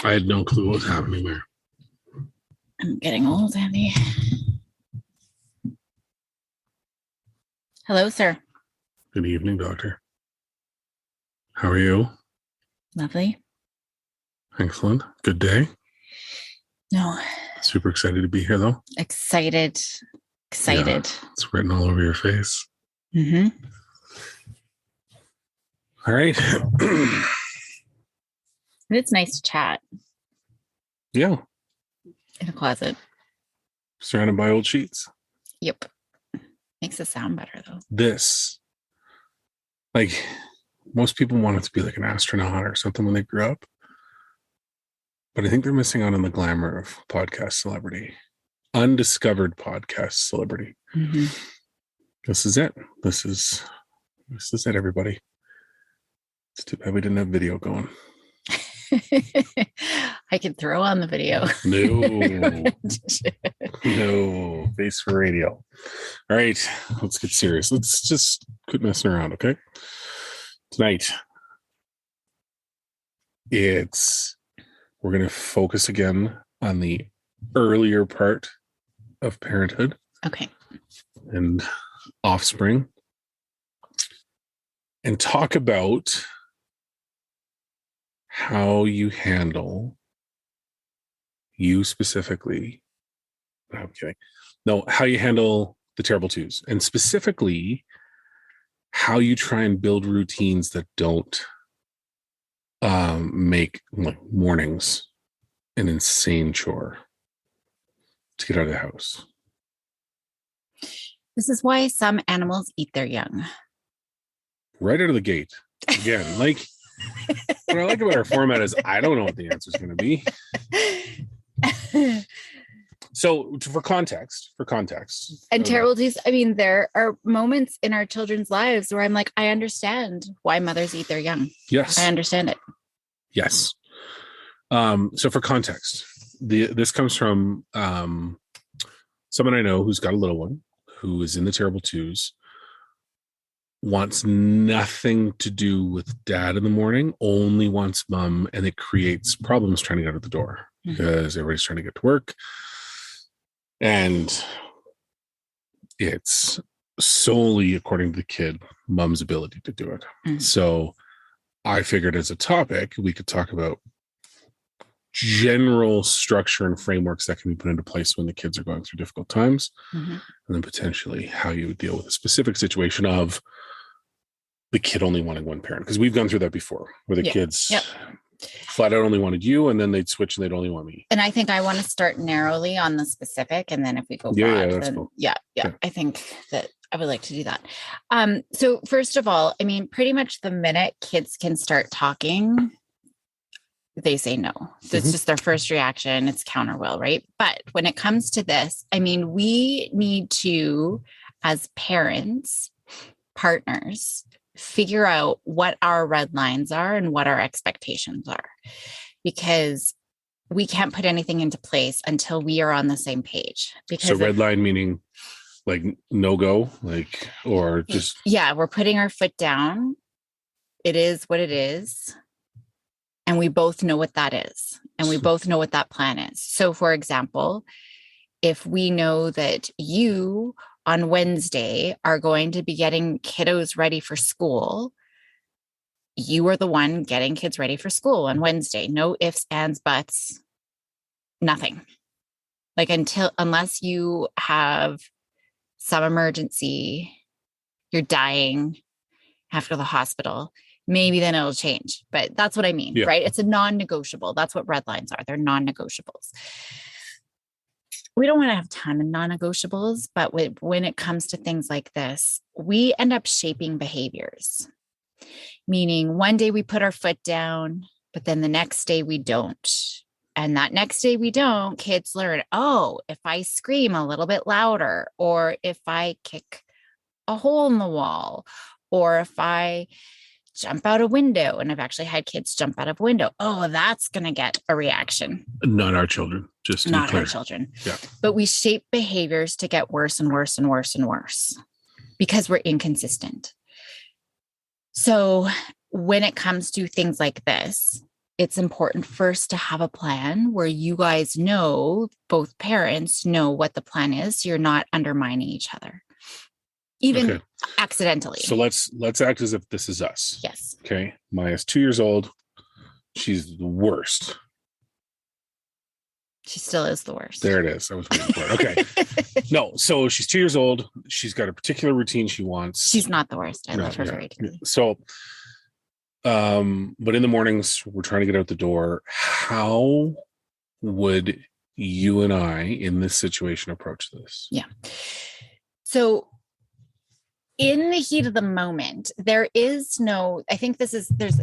I had no clue what was happening there. I'm getting old, Andy. Hello, sir. Good evening, doctor. How are you? Lovely. Excellent. Good day. No. Super excited to be here, though. Excited. Yeah, it's written all over your face. Mm-hmm. All right. It's nice to chat. Yeah. In a closet. Surrounded by old sheets. Yep. Makes it sound better, though. This, like, most people want it to be like an astronaut or something when they grew up. But I think they're missing out on the glamour of podcast celebrity. Undiscovered podcast celebrity. Mm-hmm. This is it. This is it, everybody. It's too bad we didn't have video going. I could throw on the video. No, face for radio. All right, let's get serious. Let's just quit messing around, okay? Tonight, we're going to focus again on the earlier part of parenthood. Okay. And offspring. And talk about how you handle you specifically. I'm kidding. No, how you handle the terrible twos, and specifically how you try and build routines that don't make like mornings an insane chore to get out of the house. This is why some animals eat their young. Right out of the gate. Again, like what I like about our format is I don't know what the answer is going to be. So for context. And terrible twos, I mean, there are moments in our children's lives where I'm like, I understand why mothers eat their young. Yes. I understand it. Yes. So for context, this comes from someone I know who's got a little one who is in the terrible twos, wants nothing to do with dad in the morning, only wants mom, and it creates problems trying to get out the door because everybody's trying to get to work. And it's solely, according to the kid, mom's ability to do it. Mm-hmm. So I figured as a topic, we could talk about general structure and frameworks that can be put into place when the kids are going through difficult times. Mm-hmm. And then potentially how you would deal with a specific situation of the kid only wanting one parent. Because we've gone through that before where the kids flat out only wanted you, and then they'd switch and they'd only want me. And I think I want to start narrowly on the specific. And then if we go broad, then cool. I think that I would like to do that. So first of all, I mean, pretty much the minute kids can start talking, they say no. So it's just their first reaction. It's counter will, right? But when it comes to this, I mean, we need to, as parents, partners, figure out what our red lines are and what our expectations are, because we can't put anything into place until we are on the same page. Because so red line meaning like no go, like, or just. Yeah, we're putting our foot down. It is what it is. And we both know what that is. And we both know what that plan is. So for example, if we know that you on Wednesday are going to be getting kiddos ready for school, you are the one getting kids ready for school on Wednesday. No ifs, ands, buts, nothing. Like unless you have some emergency, you're dying, have to go to the hospital, maybe then it'll change. But that's what I mean, right? It's a non-negotiable. That's what red lines are. They're non-negotiables. We don't want to have a ton of non-negotiables, but when it comes to things like this, we end up shaping behaviors. Meaning one day we put our foot down, but then the next day we don't. And that next day we don't, kids learn, oh, if I scream a little bit louder, or if I kick a hole in the wall, or if I jump out a window, and I've actually had kids jump out of a window. Oh, that's going to get a reaction. Not our children, just to not be clear. Our children. Yeah. But we shape behaviors to get worse and worse and worse and worse because we're inconsistent. So when it comes to things like this, it's important first to have a plan where you guys know, both parents know what the plan is. You're not undermining each other, even Okay. accidentally. So let's act as if this is us. Yes. Okay. Maya's 2 years old. She's the worst. She still is the worst. There it is. I was waiting for it. Okay. No, so she's 2 years old. She's got a particular routine she wants. She's not the worst. I No, love her yeah. very dearly. So, but in the mornings, we're trying to get out the door. How would you and I in this situation approach this? Yeah. So in the heat of the moment, there is no, I think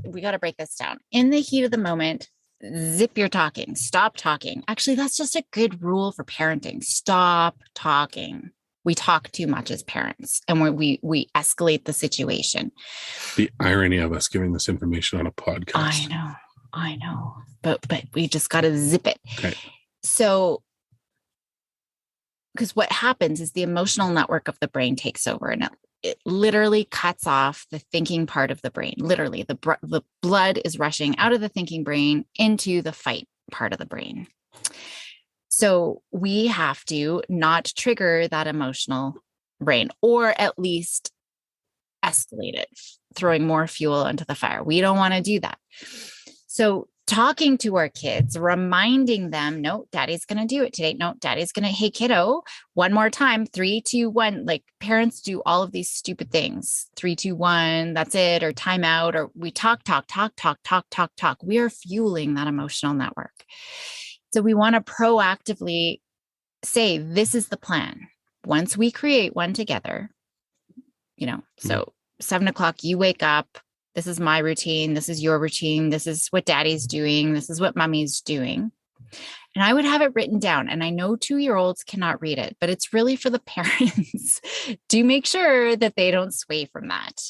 we got to break this down. In the heat of the moment, zip your talking, stop talking. Actually, that's just a good rule for parenting. Stop talking. We talk too much as parents, and we escalate the situation. The irony of us giving this information on a podcast. I know, but we just got to zip it. Okay. So, because what happens is the emotional network of the brain takes over, and it literally cuts off the thinking part of the brain. Literally, the blood is rushing out of the thinking brain into the fight part of the brain. So we have to not trigger that emotional brain, or at least escalate it, throwing more fuel into the fire. We don't want to do that. So talking to our kids, reminding them, no, daddy's going to do it today. No, daddy's going to, hey, kiddo, one more time, 3, 2, 1. Like parents do all of these stupid things. 3, 2, 1, that's it. Or time out, or we talk. We are fueling that emotional network. So we want to proactively say, this is the plan. Once we create one together, so 7 o'clock, you wake up. This is my routine. This is your routine. This is what daddy's doing. This is what mommy's doing. And I would have it written down. And I know 2-year-olds cannot read it, but it's really for the parents to make sure that they don't sway from that,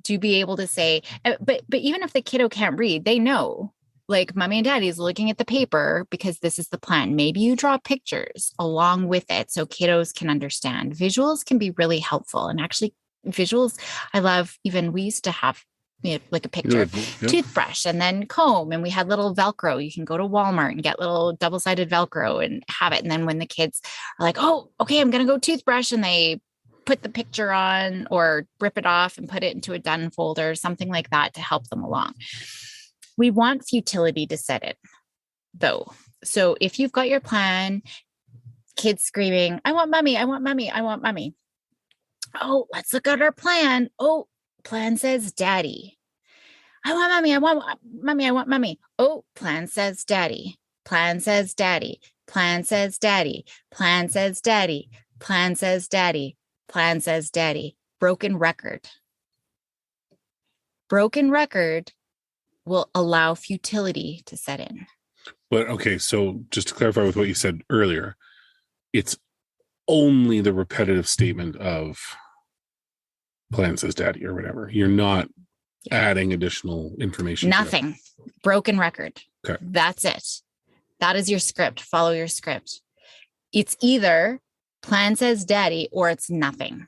to be able to say, but even if the kiddo can't read, they know, like mommy and daddy's looking at the paper because this is the plan. Maybe you draw pictures along with it so kiddos can understand. Visuals can be really helpful. And actually visuals, I love, even we used to have like a picture of toothbrush and then comb, and we had little Velcro. You can go to Walmart and get little double-sided Velcro and have it. And then when the kids are like, oh, okay, I'm going to go toothbrush, and they put the picture on or rip it off and put it into a done folder, something like that to help them along. We want futility to set it though. So if you've got your plan, kids screaming, I want mommy, I want mommy, I want mommy. Oh, let's look at our plan. Oh, plan says daddy. I want mommy, I want mommy, I want mommy. Oh, plan says daddy. Plan says daddy. Plan says daddy. Plan says daddy. Plan says daddy. Plan says daddy. Broken record. Broken record will allow futility to set in. But okay, so just to clarify with what you said earlier, it's only the repetitive statement of plan says daddy or whatever. You're not adding additional information. Nothing. Broken record. Okay. That's it. That is your script. Follow your script. It's either plan says daddy or it's nothing,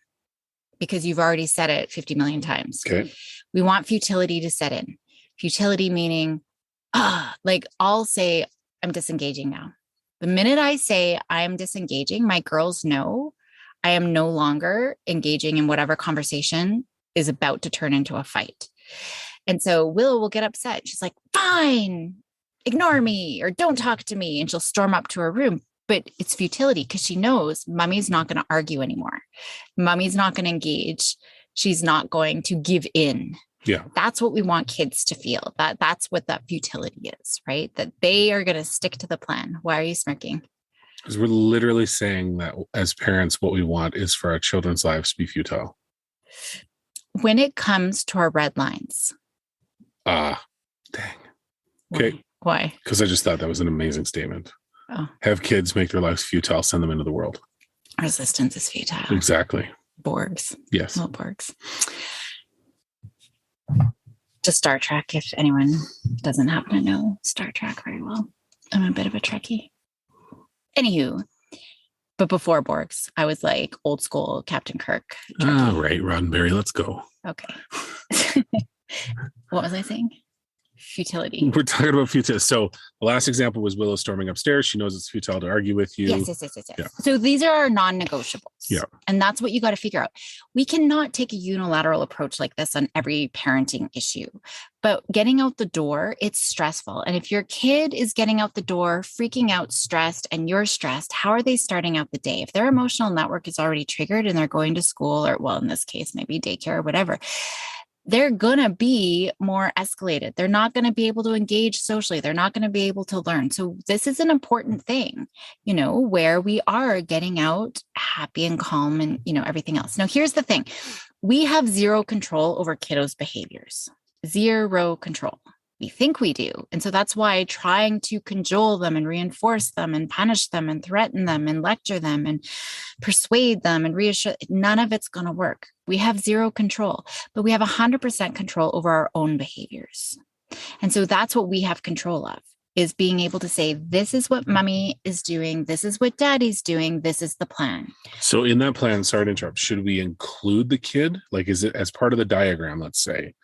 because you've already said it 50 million times. Okay. We want futility to set in. Futility meaning, like I'll say, I'm disengaging now. The minute I say I'm disengaging, my girls know I am no longer engaging in whatever conversation is about to turn into a fight. And so Willow will get upset. She's like, fine, ignore me or don't talk to me. And she'll storm up to her room. But it's futility because she knows mommy's not going to argue anymore. Mommy's not going to engage. She's not going to give in. Yeah. That's what we want kids to feel. That's what that futility is, right? That they are going to stick to the plan. Why are you smirking? Because we're literally saying that as parents, what we want is for our children's lives to be futile. When it comes to our red lines. Dang. Okay. Why? Because I just thought that was an amazing statement. Oh. Have kids make their lives futile, send them into the world. Resistance is futile. Exactly. Borgs. Yes. Little Borgs. To Star Trek, if anyone doesn't happen to know Star Trek very well. I'm a bit of a Trekkie. Anywho, but before Borgs, I was like old school Captain Kirk. All right, Roddenberry, let's go. Okay. What was I saying? futility. We're talking about futility. So the last example was Willow storming upstairs. She knows it's futile to argue with you. Yes. Yeah. So these are our non-negotiables. Yeah. And that's what you got to figure out. We cannot take a unilateral approach like this on every parenting issue. But getting out the door, it's stressful. And if your kid is getting out the door, freaking out, stressed, and you're stressed, how are they starting out the day? If their emotional network is already triggered and they're going to school, or, well, in this case, maybe daycare or whatever, they're going to be more escalated. They're not going to be able to engage socially. They're not going to be able to learn. So this is an important thing, where we are getting out happy and calm and, everything else. Now, here's the thing. We have zero control over kiddos' behaviors, zero control. We think we do. And so that's why trying to cajole them and reinforce them and punish them and threaten them and lecture them and persuade them and reassure, none of it's going to work. We have zero control, but we have 100% control over our own behaviors. And so that's what we have control of, is being able to say, this is what mommy is doing. This is what daddy's doing. This is the plan. So in that plan, sorry to interrupt, should we include the kid? Like, is it as part of the diagram? Let's say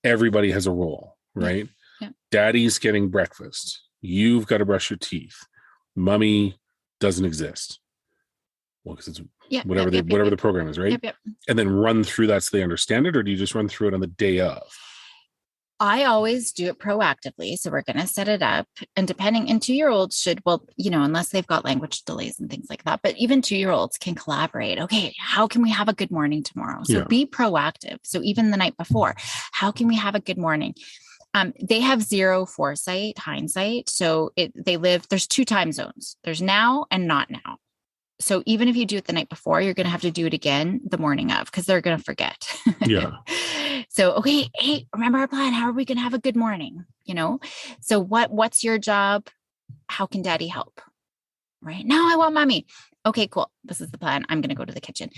everybody has a role, right? Yeah. Daddy's getting breakfast. You've got to brush your teeth. Mommy doesn't exist. Well, because it's whatever the program is, right? Yep. And then run through that so they understand it, or do you just run through it on the day of? I always do it proactively. So we're going to set it up, and 2-year-olds should, unless they've got language delays and things like that, but even 2-year-olds can collaborate. Okay, how can we have a good morning tomorrow? So be proactive. So even the night before, how can we have a good morning? They have zero hindsight. So there's 2 time zones. There's now and not now. So even if you do it the night before, you're going to have to do it again the morning of, because they're going to forget. Yeah. So, okay, hey, remember our plan? How are we going to have a good morning? So what's your job? How can daddy help? Right now, I want mommy. Okay, cool. This is the plan. I'm going to go to the kitchen.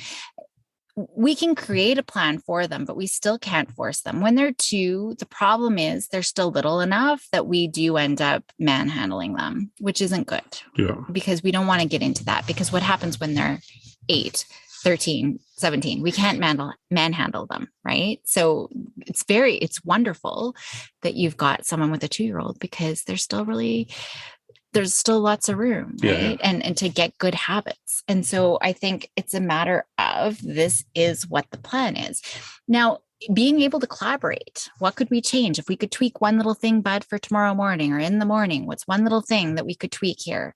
We can create a plan for them, but we still can't force them. When they're 2, the problem is they're still little enough that we do end up manhandling them, which isn't good. Yeah. Because we don't want to get into that, because what happens when they're 8, 13, 17, we can't manhandle them, right? So it's wonderful that you've got someone with a 2-year-old, because there's still lots of room, right? Yeah. And to get good habits. And so I think it's a matter of, this is what the plan is. Now, being able to collaborate, what could we change? If we could tweak one little thing, Bud, for tomorrow morning or in the morning, what's one little thing that we could tweak here?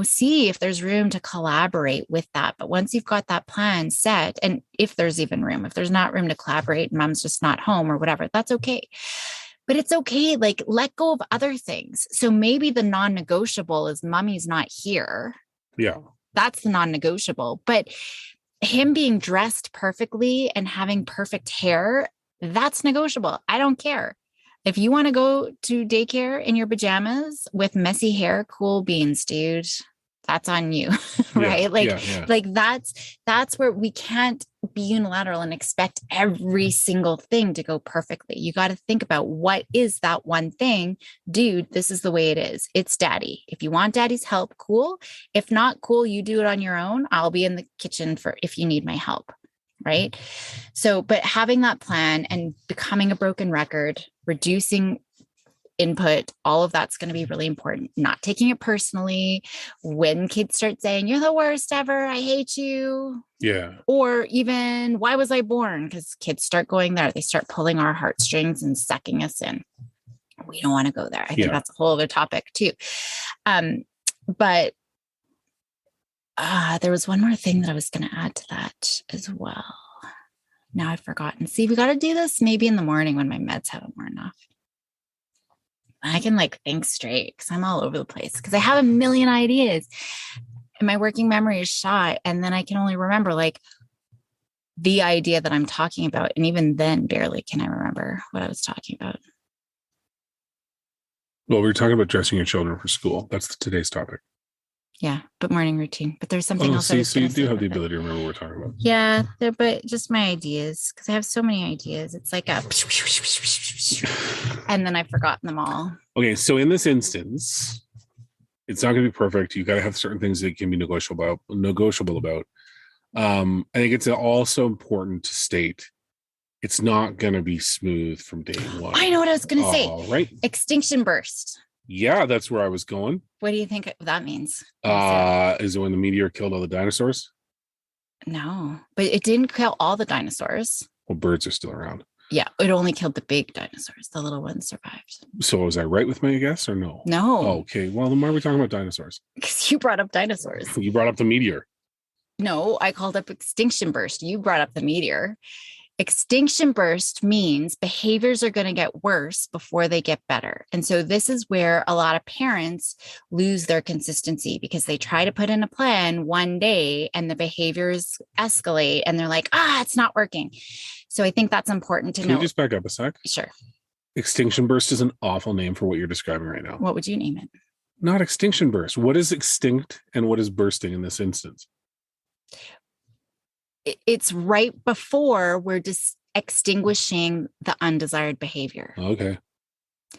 See if there's room to collaborate with that. But once you've got that plan set, and if there's even room, if there's not room to collaborate, mom's just not home or whatever, that's okay. But it's okay. Like, let go of other things. So maybe the non-negotiable is mommy's not here. Yeah. That's the non-negotiable. But him being dressed perfectly and having perfect hair, that's negotiable. I don't care. If you want to go to daycare in your pajamas with messy hair, cool beans, dude. That's on you, right? Like that's where we can't be unilateral and expect every single thing to go perfectly. You got to think about, what is that one thing? Dude, this is the way it is. It's daddy. If you want daddy's help, cool. If not, cool, you do it on your own. I'll be in the kitchen if you need my help, right? So, but having that plan and becoming a broken record, reducing input, all of that's going to be really important. Not taking it personally when kids start saying, you're the worst ever, I hate you. Yeah. Or even, why was I born? Because kids start going there. They start pulling our heartstrings and sucking us in. We don't want to go there. I think that's a whole other topic too. But there was one more thing that I was going to add to that as well. Now I've forgotten. See, we got to do this maybe in the morning when my meds haven't worn off. I can think straight, because I'm all over the place, because I have a million ideas and my working memory is shot. And then I can only remember the idea that I'm talking about. And even then, barely can I remember what I was talking about. Well, we were talking about dressing your children for school. That's today's topic. Yeah, but morning routine. But there's something else. So you do have the ability to remember what we're talking about. Yeah, but just my ideas, because I have so many ideas. It's like and then I've forgotten them all. Okay, so in this instance, it's not going to be perfect. You got to have certain things that can be negotiable about. I think it's also important to state, it's not going to be smooth from day one. I know what I was going to say. All right. Extinction burst. Yeah, that's where I was going. What do you think that means? Is it when the meteor killed all the dinosaurs? No, but it didn't kill all the dinosaurs. Well, birds are still around. Yeah, it only killed the big dinosaurs. The little ones survived. So was I right with my guess or no? No. Oh, okay. Well, then why are we talking about dinosaurs? Because you brought up dinosaurs. You brought up the meteor. No, I called up extinction burst. You brought up the meteor. Extinction burst means behaviors are going to get worse before they get better. And so this is where a lot of parents lose their consistency because they try to put in a plan one day and the behaviors escalate and they're like, it's not working. So I think that's important to know. Can you just back up a sec? Sure. Extinction burst is an awful name for what you're describing right now. What would you name it? Not extinction burst. What is extinct and what is bursting in this instance? It's right before we're just extinguishing the undesired behavior. Okay.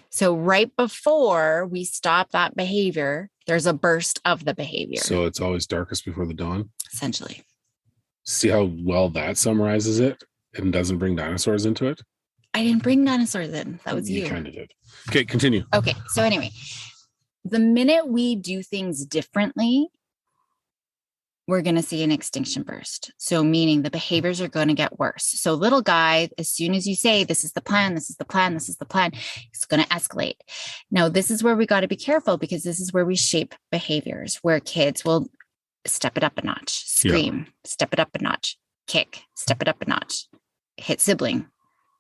So right before we stop that behavior, there's a burst of the behavior. So it's always darkest before the dawn. Essentially. See how well that summarizes it and doesn't bring dinosaurs into it? I didn't bring dinosaurs in. That was you. You kind of did. Okay, continue. Okay. So anyway, the minute we do things differently, we're going to see an extinction burst. So meaning the behaviors are going to get worse. So little guy, as soon as you say, this is the plan, this is the plan, this is the plan, it's going to escalate. Now, this is where we got to be careful because this is where we shape behaviors, where kids will step it up a notch, scream, step it up a notch, kick, step it up a notch, hit sibling,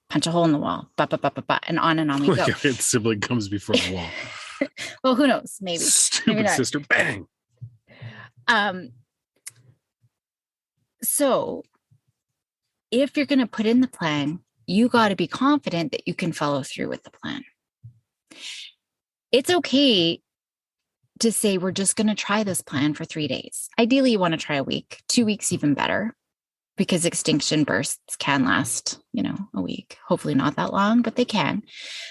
punch a hole in the wall, and on we go. Hit sibling comes before the wall. Well, who knows? Maybe. Stupid maybe sister, bang. So if you're going to put in the plan, you got to be confident that you can follow through with the plan. It's okay to say, we're just going to try this plan for 3 days. Ideally, you want to try a week, 2 weeks, even better, because extinction bursts can last, a week, hopefully not that long, but they can.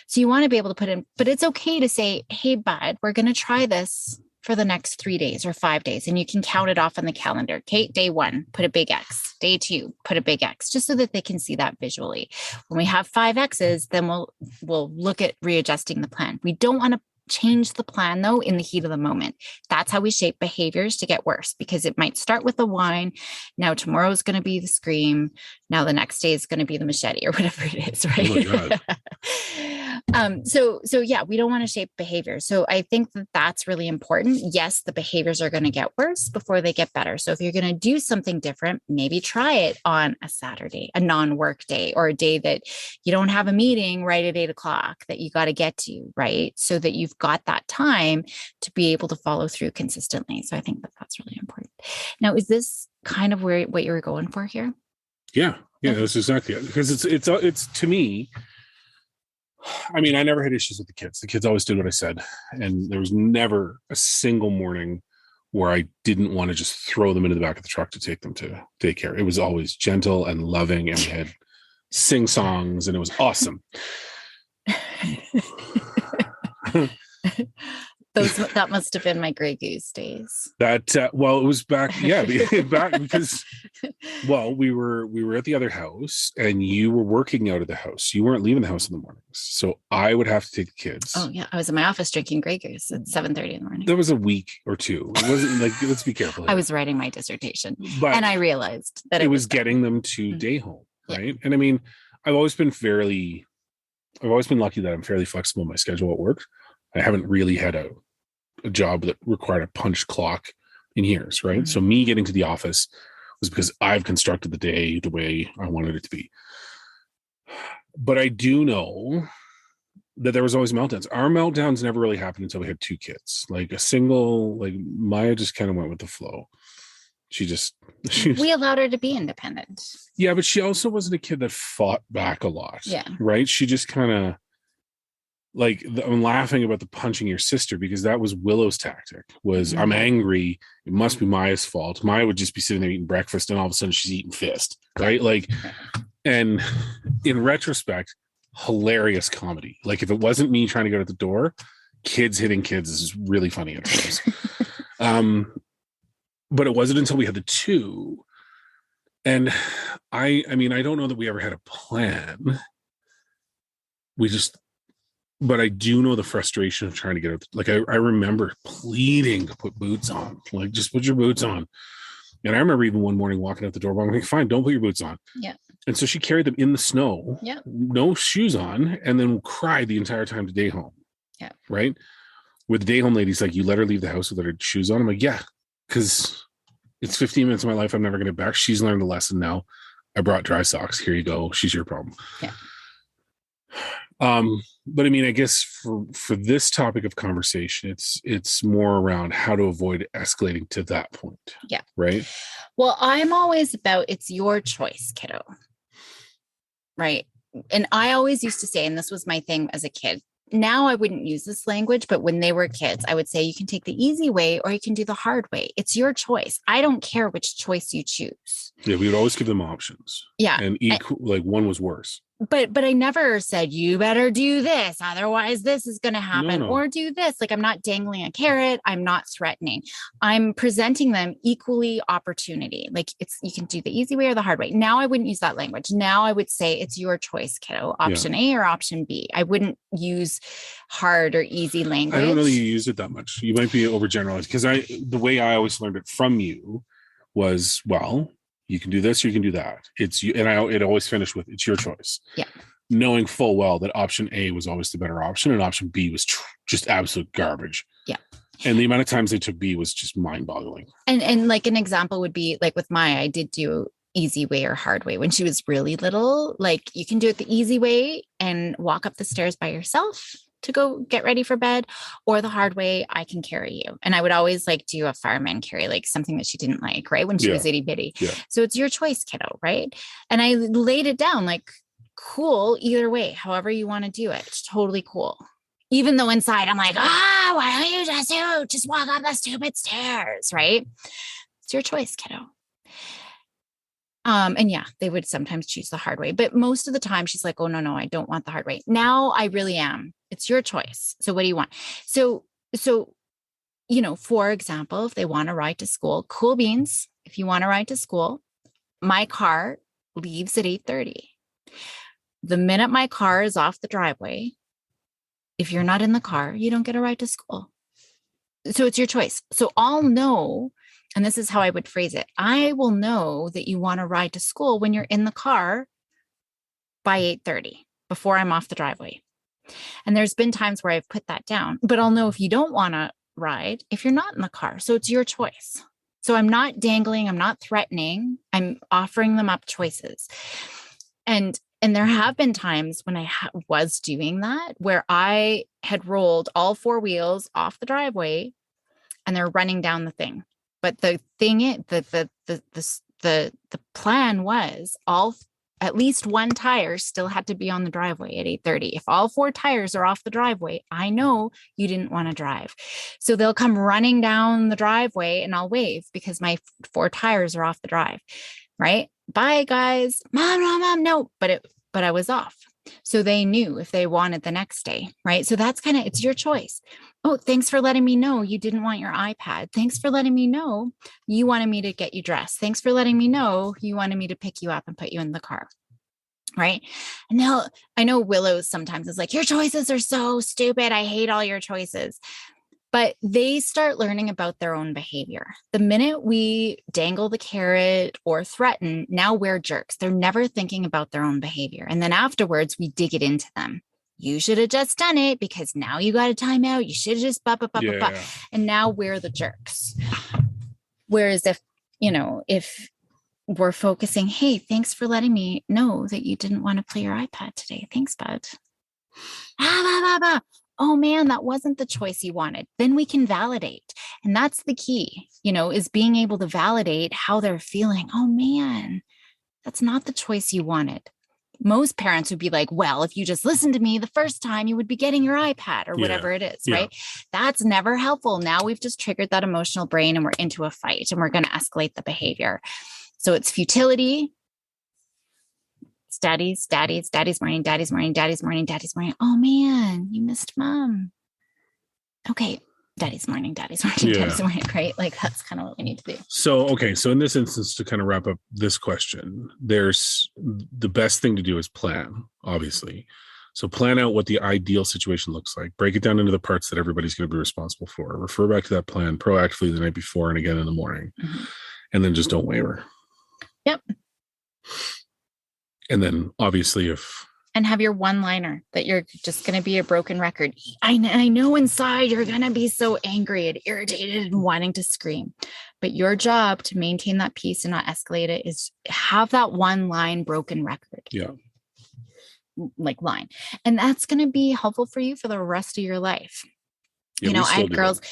So you want to be able to put in, but it's okay to say, hey, bud, we're going to try this for the next 3 days or 5 days. And you can count it off on the calendar. Okay, day 1, put a big X. Day 2, put a big X, just so that they can see that visually. When we have 5 X's, then we'll look at readjusting the plan. We don't want to change the plan though in the heat of the moment. That's how we shape behaviors to get worse, because it might start with the whine. Now tomorrow is going to be the scream. Now the next day is going to be the machete or whatever it is, right? Oh my God. So yeah, we don't want to shape behavior. So I think that that's really important. Yes, the behaviors are going to get worse before they get better. So if you're going to do something different, maybe try it on a Saturday, a non-work day, or a day that you don't have a meeting right at 8:00 that you got to get to, right? So that you've got that time to be able to follow through consistently. So I think that that's really important. Now, is this kind of what you were going for here? Yeah, that's exactly it. Because it's to me, I mean, I never had issues with the kids. The kids always did what I said. And there was never a single morning where I didn't want to just throw them into the back of the truck to take them to daycare. It was always gentle and loving, and we had sing songs, and it was awesome. That must have been my Grey Goose days. It was back, because we were at the other house, and you were working out of the house. You weren't leaving the house in the mornings, so I would have to take the kids. Oh yeah, I was in my office drinking Grey Goose at 7:30 in the morning. That was a week or two. It wasn't like, let's be careful here. I was writing my dissertation, but and I realized that it was getting them to day home, right? Yeah. And I mean, I've always been lucky that I'm fairly flexible in my schedule at work. I haven't really had a job that required a punch clock in years, right? Mm-hmm. So me getting to the office was because I've constructed the day the way I wanted it to be. But I do know that there was always meltdowns. Our meltdowns never really happened until we had 2 kids. Like Maya just kind of went with the flow. We allowed her to be independent. Yeah, but she also wasn't a kid that fought back a lot. Yeah. Right? She just kind of, I'm laughing about the punching your sister, because that was Willow's tactic. Mm-hmm. I'm angry, it must be Maya's fault. Maya would just be sitting there eating breakfast, and all of a sudden she's eating fist, right? And in retrospect, hilarious comedy. If it wasn't me trying to go to the door, kids hitting kids is really funny at times. But it wasn't until we had the 2, And I mean, I don't know that we ever had a plan. We just, but I do know the frustration of trying to get out. Like I remember pleading to put boots on, like just put your boots on. And I remember even one morning walking out the door, I'm like, fine, don't put your boots on. Yeah. And so she carried them in the snow, Yeah. no shoes on, and then cried the entire time to day home. Yeah. Right. With the day home ladies, like, you let her leave the house with her shoes on. I'm like, yeah, because it's 15 minutes of my life I'm never going to back. She's learned the lesson now. I brought dry socks. Here you go. She's your problem. Yeah. But I mean, I guess for this topic of conversation, it's more around how to avoid escalating to that point. Yeah. Right. Well, I'm always about it's your choice, kiddo. Right. And I always used to say, and this was my thing as a kid, now I wouldn't use this language, but when they were kids, I would say you can take the easy way or you can do the hard way. It's your choice. I don't care which choice you choose. Yeah, we would always give them options. Yeah. And like one was worse. But I never said you better do this, otherwise this is going to happen, No. or do this. Like, I'm not dangling a carrot. I'm not threatening. I'm presenting them equally opportunity. Like, it's, you can do the easy way or the hard way. Now I wouldn't use that language. Now I would say it's your choice, kiddo. Option A or option B. I wouldn't use hard or easy language. I don't know that you use it that much. You might be overgeneralized, because the way I always learned it from you was, well, you can do this, or you can do that. It's you, and it always finished with, it's your choice. Yeah. Knowing full well that option A was always the better option, and option B was just absolute garbage. Yeah. And the amount of times they took B was just mind-boggling. And like an example would be like with Maya, I did do easy way or hard way when she was really little. Like, you can do it the easy way and walk up the stairs by yourself to go get ready for bed, or the hard way, I can carry you. And I would always like do a fireman carry, like something that she didn't like, right? When she was itty bitty. Yeah. So it's your choice, kiddo, right? And I laid it down like, cool, either way, however you want to do it. It's totally cool. Even though inside I'm like, why don't you just walk up the stupid stairs, right? It's your choice, kiddo. And yeah, they would sometimes choose the hard way, but most of the time she's like, oh, no, I don't want the hard way. Now I really am. It's your choice. So what do you want? So, you know, for example, if they want to ride to school, cool beans. If you want to ride to school, my car leaves at 8:30. The minute my car is off the driveway, if you're not in the car, you don't get a ride to school. So it's your choice. So I'll know, and this is how I would phrase it, I will know that you want to ride to school when you're in the car by 8:30, before I'm off the driveway. And there's been times where I've put that down, but I'll know if you don't want to ride if you're not in the car. So it's your choice. So I'm not dangling, I'm not threatening, I'm offering them up choices. And there have been times when I was doing that, where I had rolled all four wheels off the driveway and they're running down the thing. But the thing is, the plan was at least one tire still had to be on the driveway at 8:30. If all four tires are off the driveway, I know you didn't want to drive. So they'll come running down the driveway and I'll wave because my four tires are off the drive, right? Bye, guys. Mom, no. But I was off. So they knew if they wanted the next day, right? So that's it's your choice. Oh, thanks for letting me know you didn't want your iPad. Thanks for letting me know you wanted me to get you dressed. Thanks for letting me know you wanted me to pick you up and put you in the car, right? And now I know Willow sometimes is like, your choices are so stupid. I hate all your choices. But they start learning about their own behavior. The minute we dangle the carrot or threaten, now we're jerks. They're never thinking about their own behavior. And then afterwards, we dig it into them. You should have just done it because now you got a timeout. You should have just blah. And now we're the jerks. Whereas if we're focusing, hey, thanks for letting me know that you didn't want to play your iPad today. Thanks, bud. Oh man, that wasn't the choice you wanted. Then we can validate. And that's the key, is being able to validate how they're feeling. Oh man, that's not the choice you wanted. Most parents would be like, well, if you just listened to me the first time, you would be getting your iPad or whatever it is, right? That's never helpful. Now we've just triggered that emotional brain and we're into a fight and we're going to escalate the behavior. So it's futility. Daddy's morning. Oh man, you missed mom. Okay. daddy's morning, daddy's Yeah. morning, right? Like that's kind of what we need to do. So, okay. So in this instance, to kind of wrap up this question, there's the best thing to do is plan, obviously. So plan out what the ideal situation looks like. Break it down into the parts that everybody's going to be responsible for. Refer back to that plan proactively the night before and again in the morning. Mm-hmm. And then just don't waver. Yep. And then obviously and have your one-liner that you're just going to be a broken record. I know inside you're going to be so angry and irritated and wanting to scream, but your job to maintain that peace and not escalate it is have that one line broken record. Yeah. Like line. And that's going to be helpful for you for the rest of your life. Yeah, I had girls,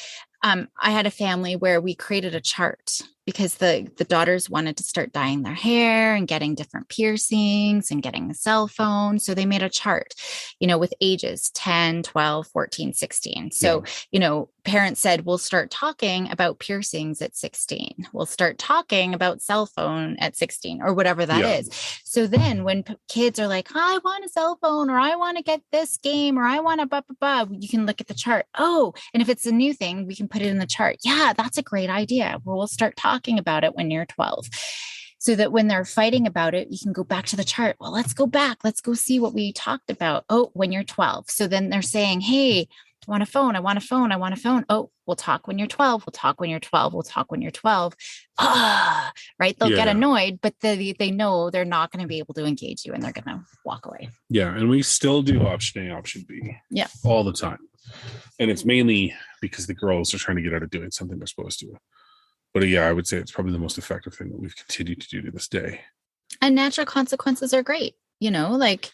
I had a family where we created a chart because the daughters wanted to start dyeing their hair and getting different piercings and getting a cell phone. So they made a chart, with ages 10, 12, 14, 16. So, parents said, we'll start talking about piercings at 16. We'll start talking about cell phone at 16 or whatever that is. So then when kids are like, I want a cell phone or I want to get this game or I want a blah, blah, blah, you can look at the chart. Oh, and if it's a new thing, we can put it in the chart. Yeah, that's a great idea. We'll start talking about it when you're 12. So that when they're fighting about it, you can go back to the chart. Well, let's go back. Let's go see what we talked about. Oh, when you're 12. So then they're saying, hey, I want a phone. I want a phone. I want a phone. Oh, we'll talk when you're 12. We'll talk when you're 12. We'll talk when you're 12. Right. They'll get annoyed, but they know they're not going to be able to engage you and they're going to walk away. Yeah. And we still do option A, option B. Yeah. All the time. And it's mainly because the girls are trying to get out of doing something they're supposed to. But yeah, I would say it's probably the most effective thing that we've continued to do to this day. And natural consequences are great. Like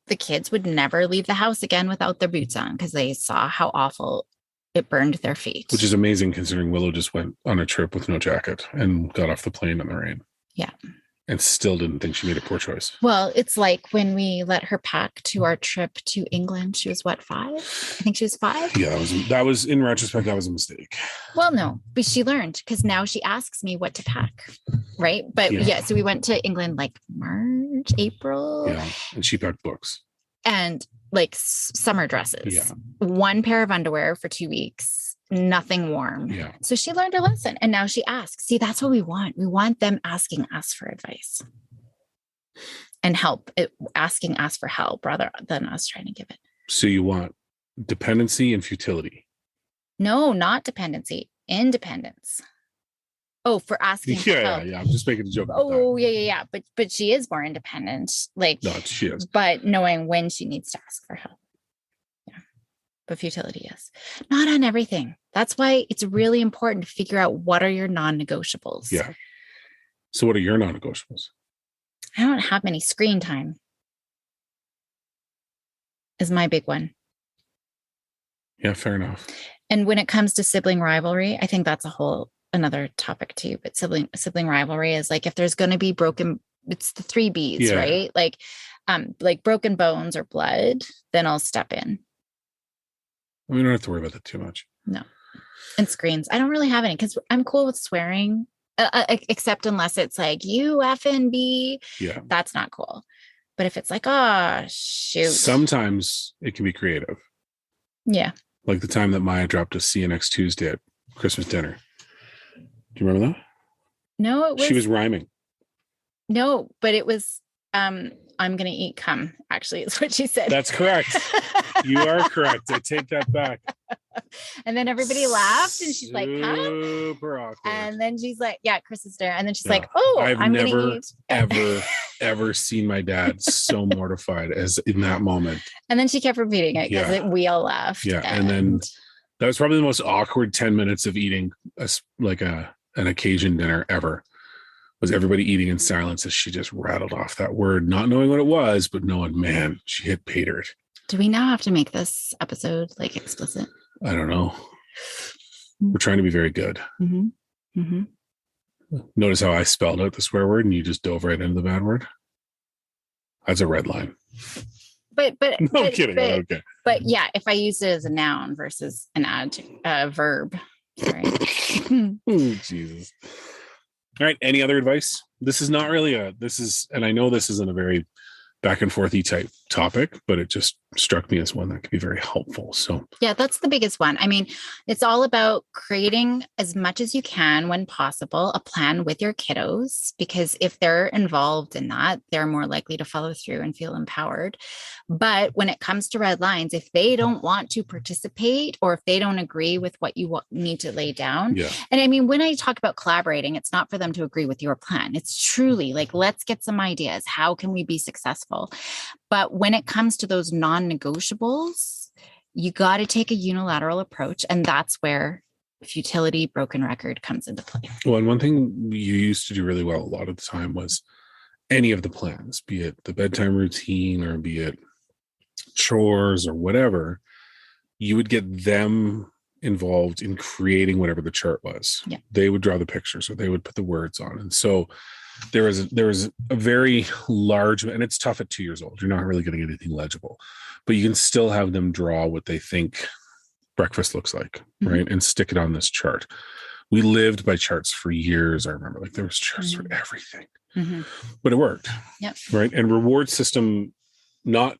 the kids would never leave the house again without their boots on because they saw how awful it burned their feet. Which is amazing considering Willow just went on a trip with no jacket and got off the plane in the rain. Yeah. And still didn't think she made a poor choice. Well, it's like when we let her pack to our trip to England. She was 5? I think she was 5. Yeah, that was in retrospect, that was a mistake. Well, no, but she learned because now she asks me what to pack. Right. But so we went to England like March, April. Yeah. And she packed books. And like summer dresses. Yeah. 1 pair of underwear for 2 weeks. Nothing warm. Yeah. So she learned her lesson and now she asks. See, that's what we want. We want them asking us for advice and help, asking us for help rather than us trying to give it. So you want dependency and futility? No, not dependency, independence. Oh, for asking for help. Yeah. I'm just making a joke about that. Yeah. But she is more independent. Like, no, she is. But knowing when she needs to ask for help. But futility is not on everything. That's why it's really important to figure out what are your non-negotiables. Yeah. So what are your non-negotiables? I don't have many. Screen time is my big one. Yeah, fair enough. And when it comes to sibling rivalry, I think that's another topic too. But sibling rivalry is like if there's going to be it's the 3 B's, right? Like broken bones or blood, then I'll step in. We don't have to worry about that too much. No. And screens. I don't really have any because I'm cool with swearing, except unless it's like you effing B. Yeah. That's not cool. But if it's like, oh, shoot. Sometimes it can be creative. Yeah. Like the time that Maya dropped a see you next Tuesday at Christmas dinner. Do you remember that? No, she was rhyming. No, but it was, I'm going to eat cum, actually, is what she said. That's correct. You are correct. I take that back. And then everybody laughed and she's like, huh? Super awkward. And then she's like, yeah, Chris's dinner. And then she's like, oh, I'm never, ever seen my dad so mortified as in that moment. And then she kept repeating it because we all laughed. Yeah. And then that was probably the most awkward 10 minutes of eating an occasion dinner ever. Was everybody eating in silence as she just rattled off that word, not knowing what it was, but knowing, man, she hit pay dirt. Do we now have to make this episode like explicit? I don't know. We're trying to be very good. Mm-hmm. Mm-hmm. Notice how I spelled out the swear word and you just dove right into the bad word? That's a red line. But no, I'm kidding. Okay. But yeah, if I used it as a noun versus an adjective, verb. Sorry. Oh, Jesus. All right. Any other advice? This is not really and I know this isn't a very back and forthy type topic, but it just struck me as one that could be very helpful. So Yeah, that's the biggest one. I mean, it's all about creating as much as you can when possible a plan with your kiddos, because if they're involved in that, they're more likely to follow through and feel empowered. But when it comes to red lines, if they don't want to participate or if they don't agree with what you need to lay down, yeah, and I mean, when I talk about collaborating, it's not for them to agree with your plan. It's truly like, let's get some ideas. How can we be successful? But when it comes to those non-negotiables, you got to take a unilateral approach. And that's where futility, broken record comes into play. well, and one thing you used to do really well a lot of the time was any of the plans, be it the bedtime routine or be it chores or whatever, you would get them involved in creating whatever the chart was. Yeah. They would draw the pictures or they would put the words on. And so there was a very large, and it's tough at 2 years old. You're not really getting anything legible, but you can still have them draw what they think breakfast looks like, right? And stick it on this chart. We lived by charts for years. I remember, like, there was charts for everything, but it worked. Yep. Right. And reward system, not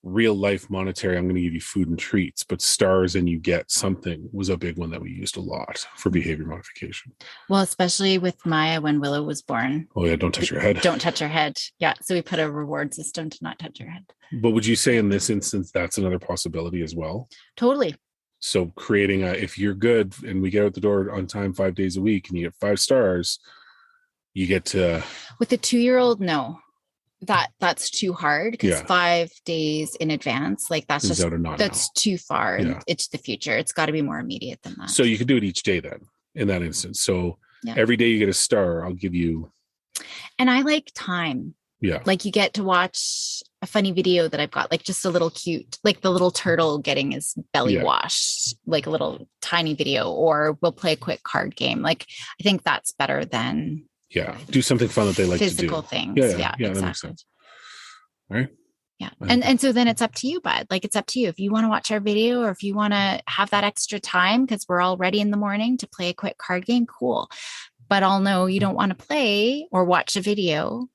real life monetary, I'm going to give you food and treats, but stars and you get something was a big one that we used a lot for behavior modification. Well, especially with Maya when Willow was born. Oh yeah, don't touch your head. Don't touch her head. Yeah. So we put a reward system to not touch her head. But would you say in this instance that's another possibility as well? Totally. So creating if you're good and we get out the door on time 5 days a week and you get 5 stars, you get to. With a 2-year-old, no. That's too hard because 5 days in advance, like that's just that's too far. Yeah. And it's the future. It's got to be more immediate than that. So you could do it each day then in that instance. So every day you get a star, I'll give you. And I like time. Yeah. Like you get to watch a funny video that I've got, like just a little cute, like the little turtle getting his belly washed, like a little tiny video, or we'll play a quick card game. Like I think that's better than do something fun that they like to do. Physical things. Yeah, exactly. That makes sense. All right. Yeah. And so then it's up to you, bud. Like it's up to you. If you want to watch our video or if you want to have that extra time because we're all ready in the morning to play a quick card game, cool. But I'll know you don't want to play or watch a video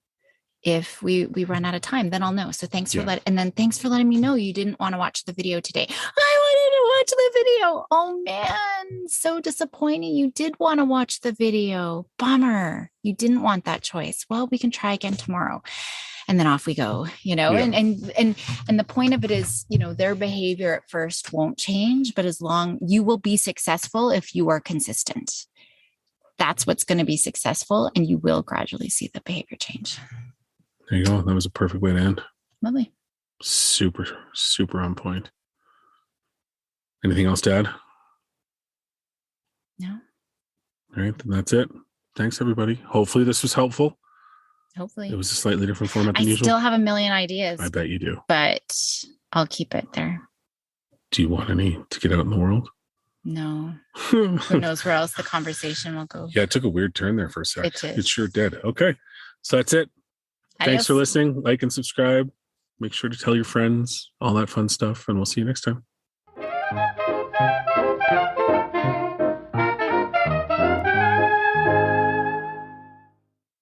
if we run out of time, then I'll know. So thanks for thanks for letting me know you didn't want to watch the video today. I wanted to watch the video. Oh man, so disappointing. You did want to watch the video. Bummer. You didn't want that choice. Well, we can try again tomorrow. And then off we go, and the point of it is, their behavior at first won't change, but you will be successful if you are consistent. That's what's going to be successful. And you will gradually see the behavior change. There you go. That was a perfect way to end. Lovely. Super, super on point. Anything else to add? No. All right. Then that's it. Thanks, everybody. Hopefully this was helpful. Hopefully. It was a slightly different format than usual. I still have a million ideas. I bet you do. But I'll keep it there. Do you want any to get out in the world? No. Who knows where else the conversation will go? Yeah, it took a weird turn there for a sec. It sure did. Okay. So that's it. Thanks for listening. Like and subscribe. Make sure to tell your friends, all that fun stuff, and we'll see you next time.